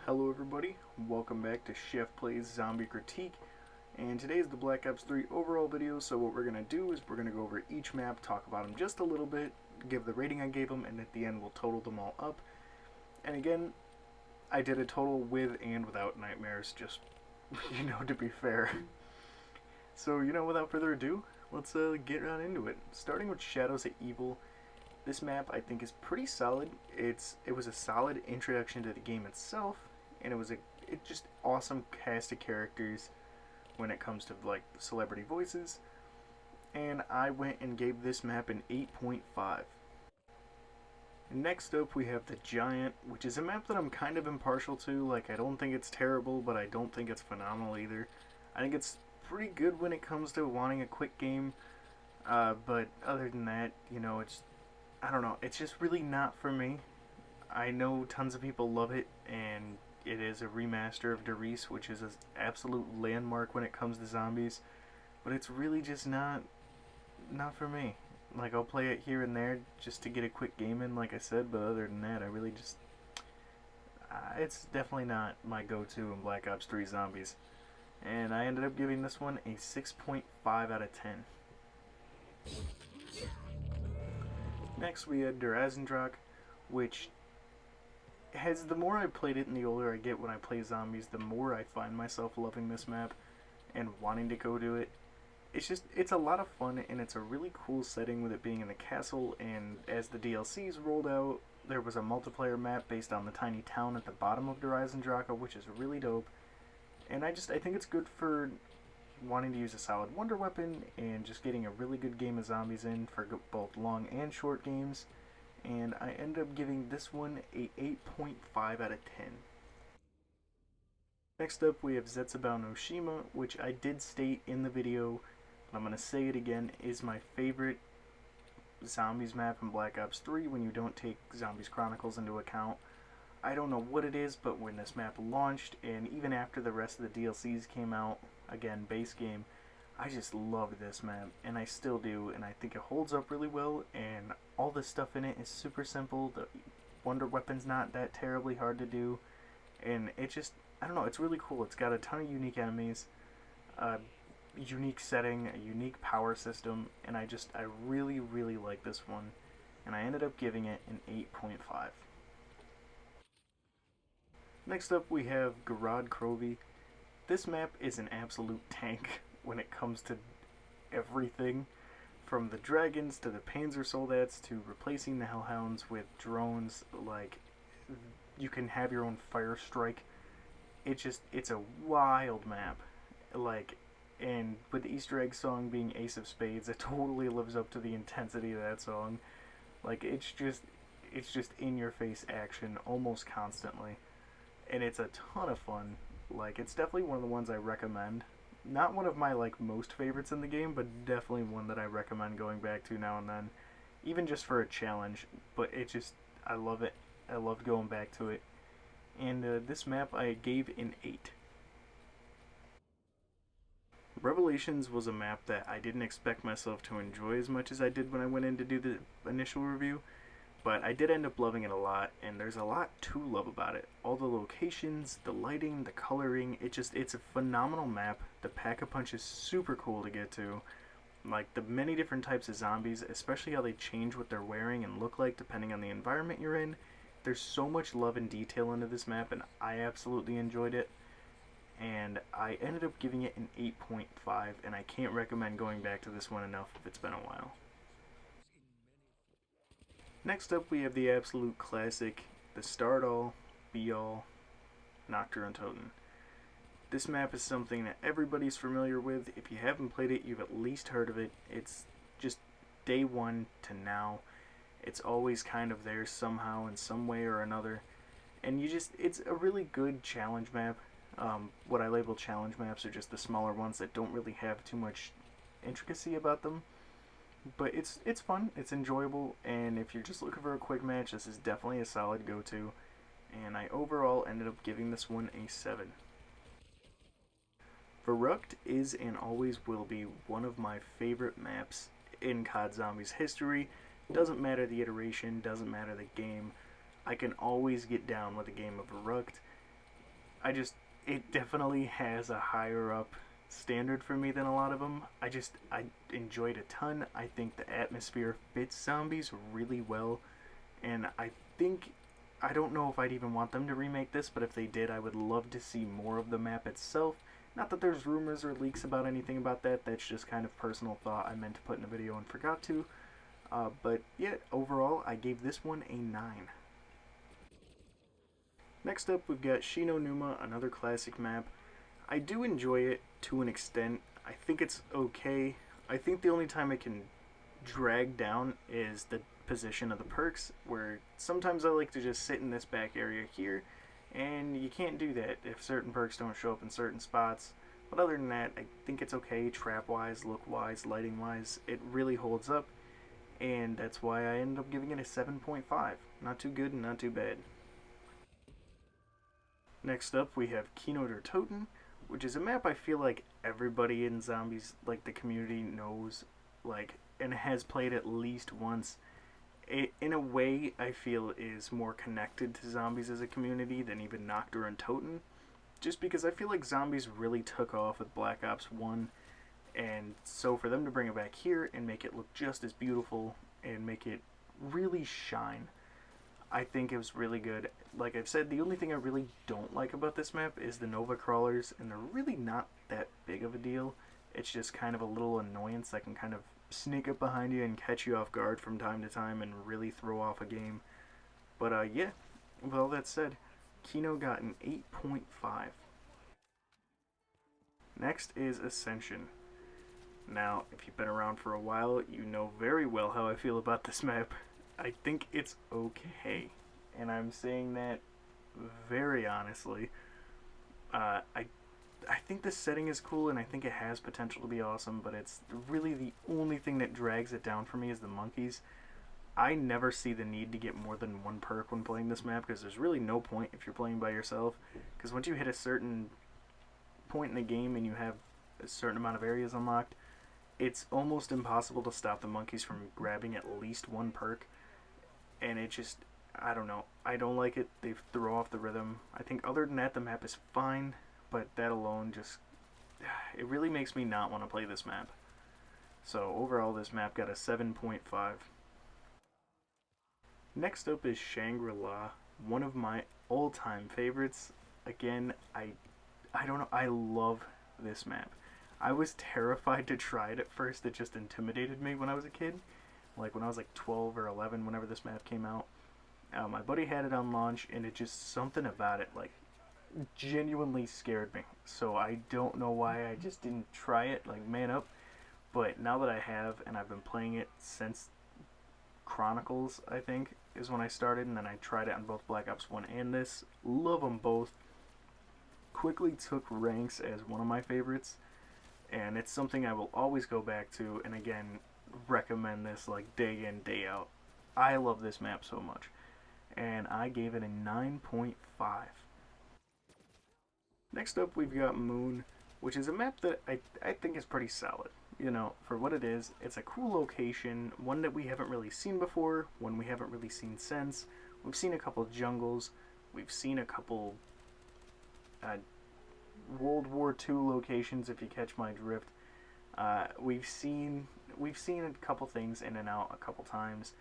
Hello everybody, welcome back to SheffPlays Zombie Critique, and today is the Black Ops 3 overall video. So what we're going to do is we're going to go over each map, talk about them just a little bit, give the rating I gave them, and at the end we'll total them all up. And again, I did a total with and without nightmares, just, to be fair. So, without further ado, let's get right into it. Starting with Shadows of Evil. This map I think is pretty solid. It was a solid introduction to the game itself, and it was just awesome cast of characters when it comes to like celebrity voices. And I went and gave this map an 8.5. Next up we have the Giant, which is a map that I'm kind of impartial to. Like, I don't think it's terrible, but I don't think it's phenomenal either. I think it's pretty good when it comes to wanting a quick game, but other than that, I don't know, it's just really not for me. I know tons of people love it, and it is a remaster of Derice, which is an absolute landmark when it comes to zombies, but it's really just not for me. Like, I'll play it here and there just to get a quick game in, like I said, but other than that, I really just... it's definitely not my go-to in Black Ops 3 Zombies. And I ended up giving this one a 6.5 out of 10. Next we had Dendr, which has, the more I played it and the older I get when I play zombies, the more I find myself loving this map and wanting to go do it. It's a lot of fun, and it's a really cool setting with it being in the castle, and as the DLCs rolled out, there was a multiplayer map based on the tiny town at the bottom of Dendr, which is really dope. And I think it's good for wanting to use a solid wonder weapon and just getting a really good game of zombies in for both long and short games. And I ended up giving this one a 8.5 out of 10. Next up we have Zetas Noima, which I did state in the video, but I'm going to say it again, is my favorite zombies map in Black Ops 3 when you don't take Zombies Chronicles into account. I don't know what it is, but when this map launched, and even after the rest of the DLCs came out, again, base game, I just loved this map, and I still do, and I think it holds up really well, and all the stuff in it is super simple. The wonder weapon's not that terribly hard to do, and it just, I don't know, it's really cool. It's got a ton of unique enemies, a unique setting, a unique power system, and I really, really like this one, and I ended up giving it an 8.5. Next up we have Gadkov. This map is an absolute tank when it comes to everything, from the dragons to the Panzer Soldats to replacing the Hellhounds with drones. Like, you can have your own fire strike. It's a wild map. Like, and with the Easter egg song being Ace of Spades, it totally lives up to the intensity of that song. Like, it's just in your face action almost constantly. And it's a ton of fun. Like, it's definitely one of the ones I recommend. Not one of my, most favorites in the game, but definitely one that I recommend going back to now and then. Even just for a challenge. But I love it. I loved going back to it. And this map I gave an 8. Revelations was a map that I didn't expect myself to enjoy as much as I did when I went in to do the initial review. But I did end up loving it a lot, and there's a lot to love about it. All the locations, the lighting, the coloring, it's a phenomenal map. The Pack-a-Punch is super cool to get to. Like, the many different types of zombies, especially how they change what they're wearing and look like depending on the environment you're in. There's so much love and detail into this map, and I absolutely enjoyed it. And I ended up giving it an 8.5, and I can't recommend going back to this one enough if it's been a while. Next up we have the absolute classic, the start-all, be-all, Nocturne Totem. This map is something that everybody's familiar with. If you haven't played it, you've at least heard of it. It's just day one to now. It's always kind of there somehow in some way or another. And it's a really good challenge map. What I label challenge maps are just the smaller ones that don't really have too much intricacy about them. But it's fun, it's enjoyable, and if you're just looking for a quick match, this is definitely a solid go-to. And I overall ended up giving this one a 7. Veru is and always will be one of my favorite maps in COD Zombies history. Doesn't matter the iteration, doesn't matter the game. I can always get down with a game of Veru. it definitely has a higher up standard for me than a lot of them. I enjoyed a ton. I think the atmosphere fits zombies really well, and think I don't know if I'd even want them to remake this, but if they did, I would love to see more of the map itself. Not that there's rumors or leaks about anything about that. That's just kind of personal thought I meant to put in a video and forgot to. But yeah, overall, I gave this one a 9. Next up, we've got Shinon Numa, another classic map. I do enjoy it to an extent. I think it's okay. I think the only time it can drag down is the position of the perks, where sometimes I like to just sit in this back area here, and you can't do that if certain perks don't show up in certain spots. But other than that, I think it's okay trap-wise, look-wise, lighting-wise. It really holds up, and that's why I ended up giving it a 7.5. Not too good and not too bad. Next up, we have Kino der Toten, which is a map I feel like everybody in Zombies, like the community, knows, like, and has played at least once. It, in a way, I feel is more connected to Zombies as a community than even Noctur and Toten, just because I feel like Zombies really took off with Black Ops 1, and so for them to bring it back here and make it look just as beautiful and make it really shine, I think it was really good. Like I've said, the only thing I really don't like about this map is the Nova Crawlers, and they're really not that big of a deal. It's just kind of a little annoyance that can kind of sneak up behind you and catch you off guard from time to time and really throw off a game. But yeah, with all that said, Kino got an 8.5. Next is Ascension. Now, if you've been around for a while, you know very well how I feel about this map. I think it's okay, and I'm saying that very honestly. I think the setting is cool, and I think it has potential to be awesome, but it's really the only thing that drags it down for me is the monkeys. I never see the need to get more than one perk when playing this map, because there's really no point if you're playing by yourself, because once you hit a certain point in the game and you have a certain amount of areas unlocked, it's almost impossible to stop the monkeys from grabbing at least one perk, and it just, I don't know, I don't like it. They throw off the rhythm. I think other than that, the map is fine, but that alone just, it really makes me not want to play this map. So overall, this map got a 7.5. Next up is Shangra, one of my all-time favorites. Again, I don't know, I love this map. I was terrified to try it at first. It just intimidated me when I was a kid. Like when I was like 12 or 11, whenever this map came out. My buddy had it on launch, and it just, something about it, like, genuinely scared me. So I don't know why I just didn't try it, like, man up. But now that I have, and I've been playing it since Chronicles, I think, is when I started, and then I tried it on both Black Ops 1 and this. Love them both. Quickly took ranks as one of my favorites, and it's something I will always go back to, and again, recommend this like day in, day out. I love this map so much, and I gave it a 9.5. Next up, we've got Moon, which is a map that I think is pretty solid. You know, for what it is, it's a cool location, one that we haven't really seen before, one we haven't really seen since. We've seen a couple jungles, we've seen a couple World War II locations, if you catch my drift. We've seen a couple things in and out a couple times,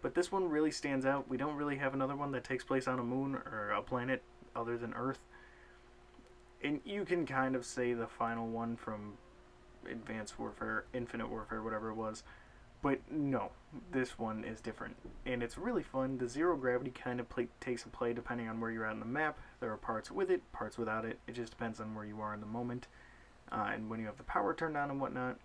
but this one really stands out. We don't really have another one that takes place on a moon or a planet other than Earth. And you can kind of say the final one from Advanced Warfare, Infinite Warfare, whatever it was. But no, this one is different. And it's really fun. The zero gravity kind of takes a play depending on where you're at on the map. There are parts with it, parts without it. It just depends on where you are in the moment. And when you have the power turned on and whatnot.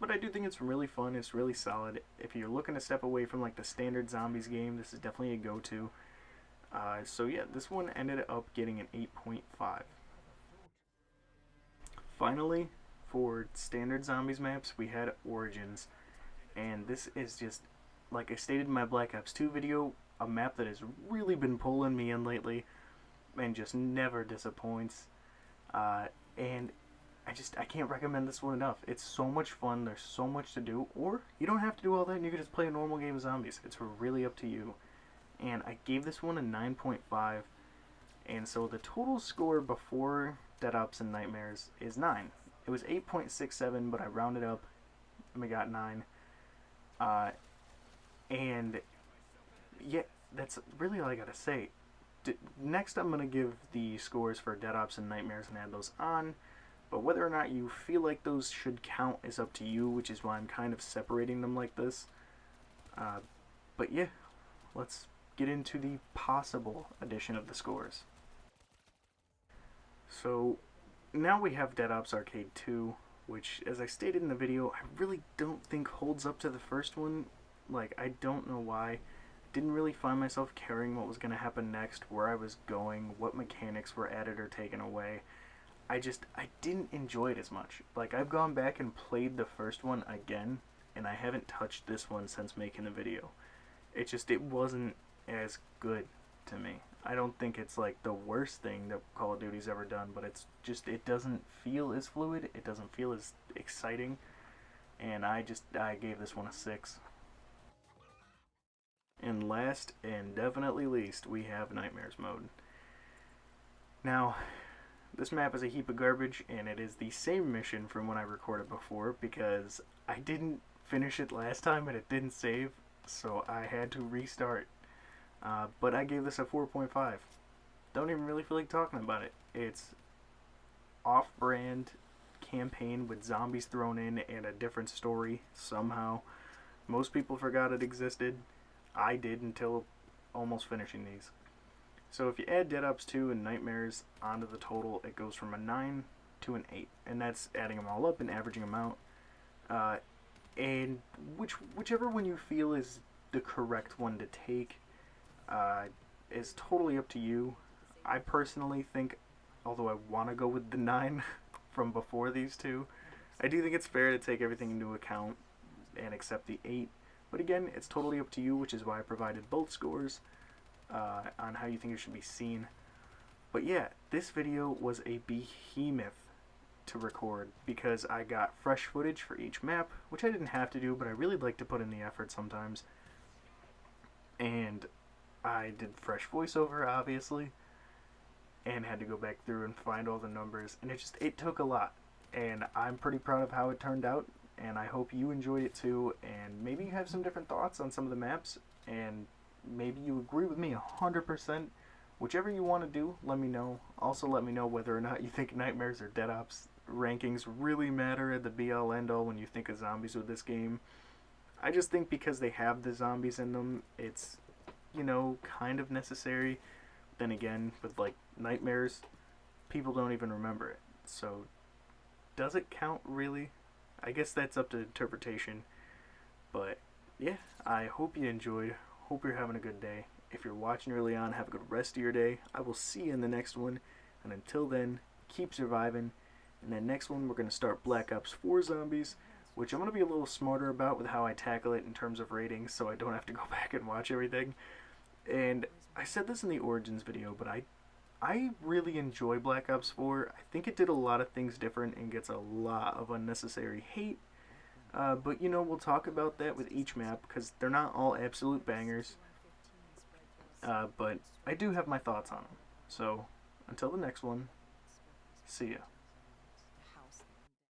But I do think it's really fun. It's really solid. If you're looking to step away from like the standard Zombies game, this is definitely a go-to. So yeah, this one ended up getting an 8.5. Finally, for standard Zombies maps, we had Origins. And this is just, like I stated in my Black Ops 2 video, a map that has really been pulling me in lately and just never disappoints. And I can't recommend this one enough. It's so much fun, there's so much to do, or you don't have to do all that and you can just play a normal game of Zombies. It's really up to you. And I gave this one a 9.5. And so the total score before Dead Ops and Nightmares is 9. It was 8.67, but I rounded up and we got 9. And yeah, that's really all I gotta say. Next, I'm gonna give the scores for Dead Ops and Nightmares and add those on. But whether or not you feel like those should count is up to you, which is why I'm kind of separating them like this. But yeah, let's get into the possible addition of the scores. So now we have Dead Ops Arcade 2, which, as I stated in the video, I really don't think holds up to the first one. Like, I don't know why. Didn't really find myself caring what was going to happen next, where I was going, what mechanics were added or taken away. I didn't enjoy it as much. Like, I've gone back and played the first one again, and I haven't touched this one since making the video. It wasn't as good to me. I don't think it's like the worst thing that Call of Duty's ever done, but it doesn't feel as fluid, it doesn't feel as exciting, and I gave this one a 6. And last and definitely least, we have Nightmares mode. Now, this map is a heap of garbage, and it is the same mission from when I recorded before, because I didn't finish it last time and it didn't save, so I had to restart. But I gave this a 4.5. Don't even really feel like talking about it. It's off-brand campaign with zombies thrown in and a different story somehow. Most people forgot it existed. I did until almost finishing these. So if you add Dead Ops 2 and Nightmares onto the total, it goes from a 9 to an 8. And that's adding them all up and averaging them out. And whichever one you feel is the correct one to take is totally up to you. I personally think, although I want to go with the 9 from before these two, I do think it's fair to take everything into account and accept the 8. But again, it's totally up to you, which is why I provided both scores on how you think it should be seen. But yeah, this video was a behemoth to record because I got fresh footage for each map, which I didn't have to do, but I really like to put in the effort sometimes. And I did fresh voiceover, obviously, and had to go back through and find all the numbers, and it took a lot. And I'm pretty proud of how it turned out, and I hope you enjoyed it too, and maybe you have some different thoughts on some of the maps, and maybe you agree with me 100%. Whichever you want to do, let me know. Also let me know whether or not you think Nightmares or Dead Ops rankings really matter at the be-all end-all when you think of zombies with this game. I just think because they have the zombies in them, it's, you know, kind of necessary. Then again, with like Nightmares, people don't even remember it. So, does it count really? I guess that's up to interpretation. But, yeah, I hope you enjoyed. Hope you're having a good day. If you're watching early on, have a good rest of your day. I will see you in the next one. And until then, keep surviving. And then next one, we're going to start Black Ops 4 Zombies, which I'm going to be a little smarter about with how I tackle it in terms of ratings, so I don't have to go back and watch everything. And I said this in the Origins video, but I really enjoy Black Ops 4. I think it did a lot of things different and gets a lot of unnecessary hate. But, you know, we'll talk about that with each map, because they're not all absolute bangers. But I do have my thoughts on them. So, until the next one, see ya.